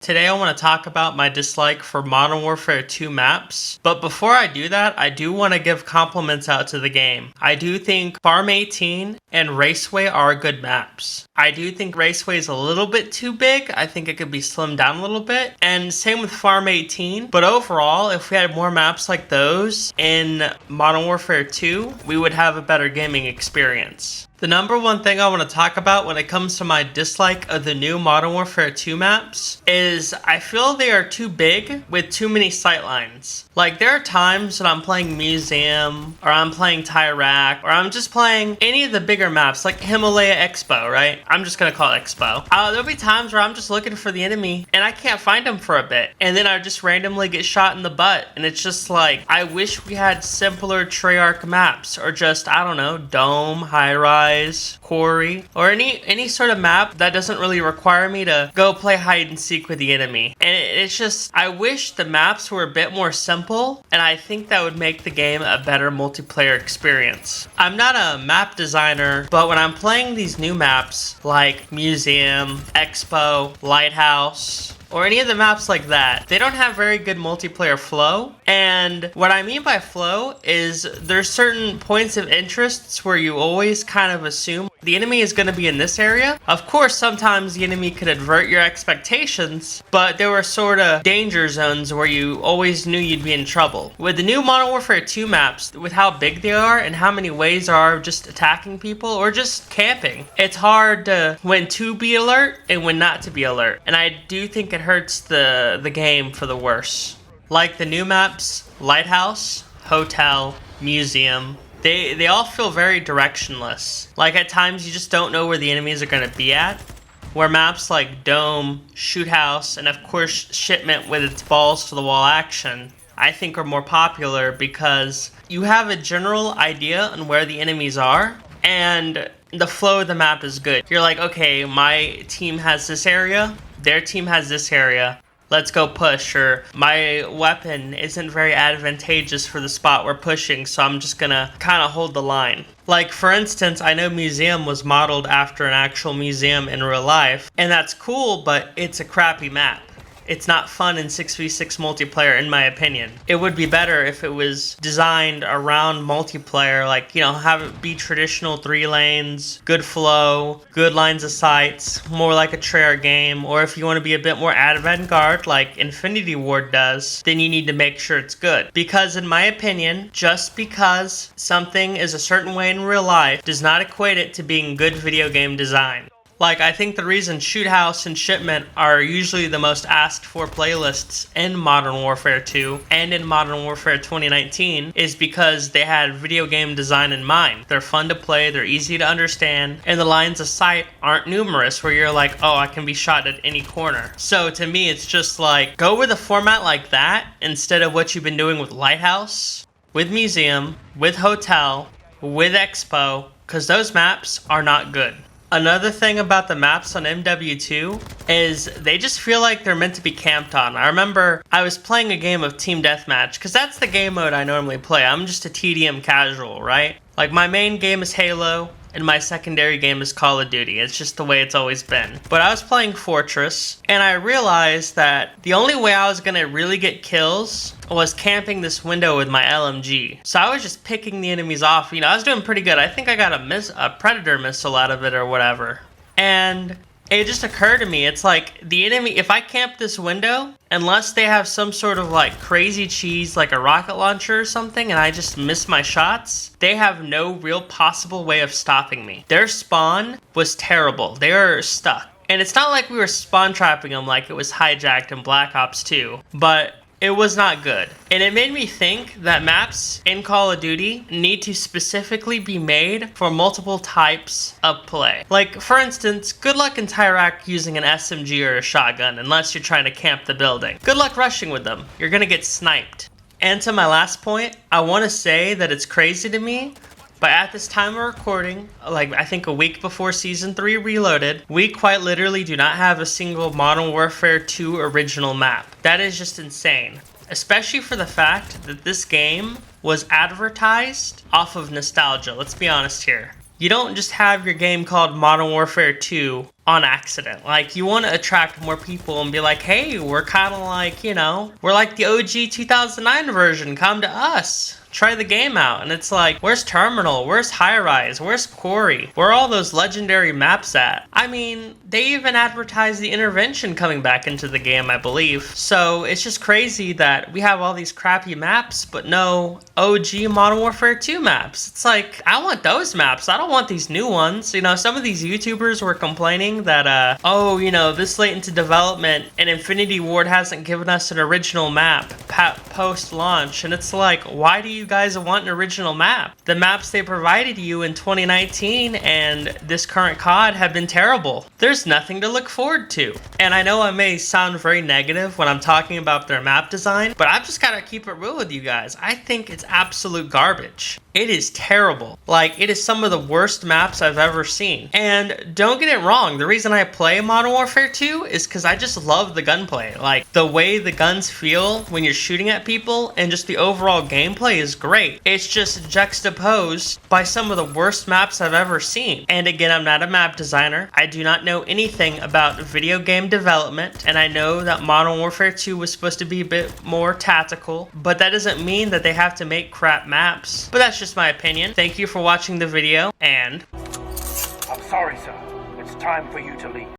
Today I want to talk about my dislike for Modern Warfare 2 maps, but before I do that, I do want to give compliments out to the game. I do think Farm 18 and Raceway are good maps. I do think Raceway is a little bit too big. I think it could be slimmed down a little bit, and same with Farm 18, but overall, if we had more maps like those in Modern Warfare 2, we would have a better gaming experience. The number one thing I want to talk about when it comes to my dislike of the new Modern Warfare 2 maps is I feel they are too big with too many sightlines. Like, there are times when I'm playing Museum, or I'm playing Tyrak, or I'm just playing any of the bigger maps, like Himalaya Expo, right? I'm just gonna call it Expo. There'll be times where I'm just looking for the enemy, and I can't find him for a bit, and then I just randomly get shot in the butt, and it's just like, I wish we had simpler Treyarch maps, or just, I don't know, Dome, High Rise, Quarry, or any sort of map that doesn't really require me to go play hide and seek with the enemy. And it's just, I wish the maps were a bit more simple, and I think that would make the game a better multiplayer experience. I'm not a map designer, but when I'm playing these new maps like Museum, Expo, Lighthouse, or any of the maps like that, they don't have very good multiplayer flow. And what I mean by flow is there's certain points of interests where you always kind of assume the enemy is going to be in this area. Of course, sometimes the enemy could avert your expectations, but there were sort of danger zones where you always knew you'd be in trouble. With the new Modern Warfare 2 maps, with how big they are and how many ways there are of just attacking people or just camping, it's hard to when to be alert and when not to be alert. And I do think it hurts the game for the worse. Like the new maps, Lighthouse, Hotel, Museum, they all feel very directionless. Like at times you just don't know where the enemies are going to be at. Where maps like Dome, Shoot House, and of course Shipment with its balls to the wall action, I think are more popular because you have a general idea on where the enemies are, and the flow of the map is good. You're like, okay, my team has this area, their team has this area, let's go push, or my weapon isn't very advantageous for the spot we're pushing, so I'm just gonna kind of hold the line. Like, for instance, I know Museum was modeled after an actual museum in real life, and that's cool, but it's a crappy map. It's not fun in 6v6 multiplayer, in my opinion. It would be better if it was designed around multiplayer, like, you know, have it be traditional 3 lanes, good flow, good lines of sights, more like a Treyarch game. Or if you want to be a bit more avant-garde, like Infinity Ward does, then you need to make sure it's good. Because in my opinion, just because something is a certain way in real life does not equate it to being good video game design. Like, I think the reason Shoot House and Shipment are usually the most asked for playlists in Modern Warfare 2 and in Modern Warfare 2019 is because they had video game design in mind. They're fun to play, they're easy to understand, and the lines of sight aren't numerous where you're like, oh, I can be shot at any corner. So to me, it's just like, go with a format like that instead of what you've been doing with Lighthouse, with Museum, with Hotel, with Expo, because those maps are not good. Another thing about the maps on MW2 is they just feel like they're meant to be camped on. I remember I was playing a game of Team Deathmatch, because that's the game mode I normally play. I'm just a TDM casual, right? Like, my main game is Halo, and my secondary game is Call of Duty. It's just the way it's always been. But I was playing Fortress, and I realized that the only way I was gonna really get kills was camping this window with my LMG. So I was just picking the enemies off. You know, I was doing pretty good. I think I got a Predator missile out of it or whatever. And it just occurred to me, it's like, the enemy, if I camp this window, unless they have some sort of like crazy cheese, like a rocket launcher or something, and I just miss my shots, they have no real possible way of stopping me. Their spawn was terrible. They are stuck. And it's not like we were spawn trapping them like it was Hijacked in Black Ops 2, but it was not good. And it made me think that maps in Call of Duty need to specifically be made for multiple types of play. Like, for instance, good luck in Tyrak using an SMG or a shotgun unless you're trying to camp the building. Good luck rushing with them. You're gonna get sniped. And to my last point, I want to say that it's crazy to me, but at this time of recording, like I think a week before Season 3 Reloaded, we quite literally do not have a single Modern Warfare 2 original map. That is just insane. Especially for the fact that this game was advertised off of nostalgia. Let's be honest here. You don't just have your game called Modern Warfare 2 on accident. Like, you want to attract more people and be like, hey, we're kind of like, you know, we're like the OG 2009 version, come to us. Try the game out. And it's like, where's Terminal? Where's High Rise? Where's Quarry? Where are all those legendary maps at? I mean, they even advertised the Intervention coming back into the game, I believe. So it's just crazy that we have all these crappy maps, but no OG Modern Warfare 2 maps. It's like, I want those maps. I don't want these new ones. You know, some of these YouTubers were complaining that, oh, you know, this late into development and Infinity Ward hasn't given us an original map post-launch. And it's like, why do you guys want an original map? The maps they provided you in 2019 and this current COD have been terrible. There's nothing to look forward to. And I know I may sound very negative when I'm talking about their map design, but I've just gotta keep it real with you guys. I think it's absolute garbage. It is terrible. Like, it is some of the worst maps I've ever seen. And don't get it wrong, the reason I play Modern Warfare 2 is because I just love the gunplay. Like, the way the guns feel when you're shooting at people and just the overall gameplay is great. It's just juxtaposed by some of the worst maps I've ever seen. And again, I'm not a map designer. I do not know anything about video game development. And I know that Modern Warfare 2 was supposed to be a bit more tactical, but that doesn't mean that they have to make crap maps. But that's just my opinion. Thank you for watching the video, and I'm sorry, sir. It's time for you to leave.